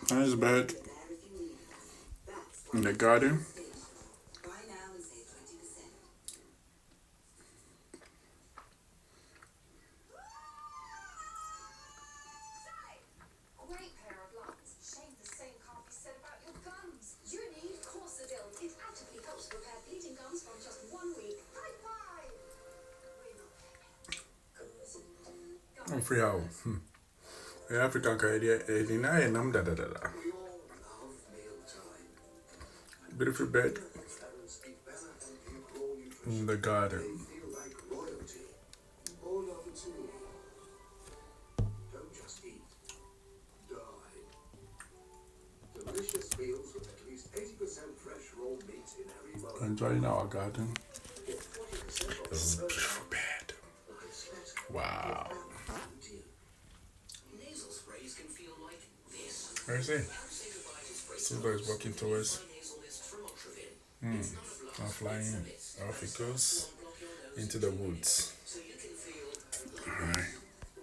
Nice bed in the garden. I'm free how. The African Canadian, deny nam da da da da. Beautiful bed in the garden. Enjoying our garden. This is a beautiful bed. Wow. Where is he? Silver is walking towards. Now flying off it goes into the woods. Alright.